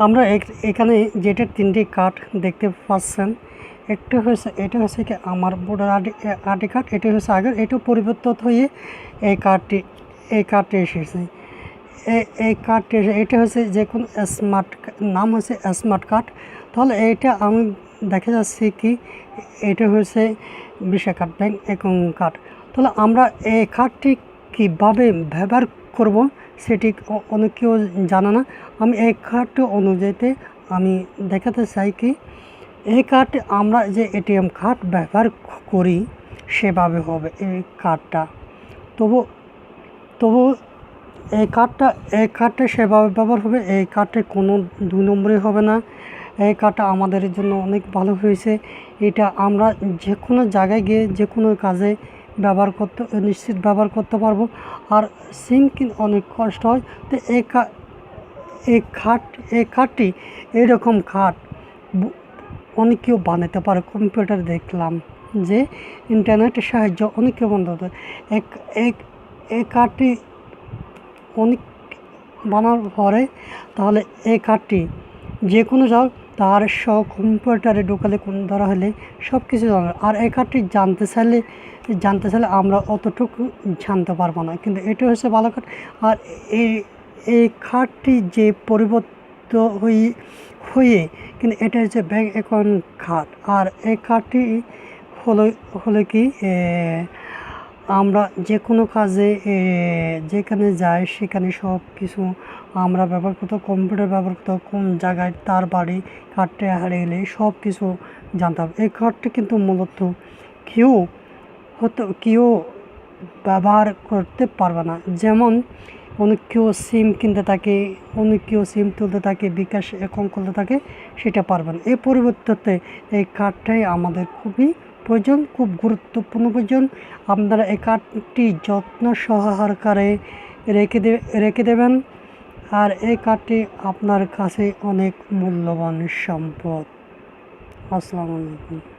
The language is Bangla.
আমরা এখানে যেটা 3টি কার্ড দেখতে পাচ্ছেন, একটা হচ্ছে এটা হচ্ছে কি আমার ভোটার আইডি কার্ড, এটা হচ্ছে আগের, এটা পরিবর্তন হয়ে এই কার্ডটি এসেছে। এই কার্ডটি এটা হচ্ছে যে কোনো স্মার্ট নাম হচ্ছে স্মার্ট কার্ড। তাহলে এইটা আমি দেখা যাচ্ছে কি এটা হচ্ছে visa card, bank account card. তাহলে আমরা এই কার্ডটি কীভাবে ব্যবহার করব সেটি অনেক কেউ জানে না। আমি এই কার্ডটি অনুযায়ীতে আমি দেখাতে চাই কি এই কার্ডটি আমরা যে এটিএম কার্ড ব্যবহার করি সেভাবে হবে এই কার্ডটা। তবু এই কার্ডটা সেভাবে ব্যবহার হবে। এই কার্ডের কোনো 2 নম্বরই হবে না। এই কার্ডটা আমাদের জন্য অনেক ভালো হয়েছে। এটা আমরা যে কোনো জায়গায় গিয়ে যে কোনো কাজে নিশ্চিত ব্যবহার করতে পারবো। আর সিম অনেক কষ্ট হয়। তো এই কার্ডটি এরকম কার্ড অনেক কেউ বানাতে পারে। কম্পিউটার দেখলাম যে ইন্টারনেটের সাহায্য অনেক কেউ বানাতে এই কার্ডটি অনেক বানার পরে তাহলে এই কার্ডটি যে কোনো যাও তার কম্পিউটারে ঢোকালে কোন ধরা হলে সব কিছু জানা। আর এই কার্ডটি জানতে চাইলে আমরা অতটুকু জানতে পারবো না, কিন্তু এটা হচ্ছে ভালো কার্ড। আর এই কার্ডটি যে পরিবর্তিত হয়ে কিন্তু এটা হচ্ছে ব্যাংক অ্যাকাউন্ট কার্ড। আর এই কার্ডটি হলো কি আমরা যে কোনো কাজে যেখানে যাই সেখানে সব কিছু আমরা ব্যবহার করতে, কম্পিউটার ব্যবহার করতে, কোন জায়গায় তার বাড়ি, কার্ডটা হারিয়ে গেলে সব কিছু জানতে হবে। এই কার্ডটি কিন্তু মূলত কেউ ব্যবহার করতে পারবে না। যেমন অনেক কেউ সিম কিনতে থাকে, অনেক কেউ সিম তুলতে থাকে, বিকাশ অ্যাকাউন্ট খুলতে থাকে, সেটা পারবে না। এই পরিবর্তে এই কার্ডটাই আমাদের খুবই প্রয়োজন, খুব গুরুত্বপূর্ণ প্রয়োজন। আপনারা এই কার্ডটি যত্ন সহকারে রেখে দেবেন। আর এই কার্ডটি আপনার কাছে অনেক মূল্যবান সম্পদ। আসসালামু আলাইকুম।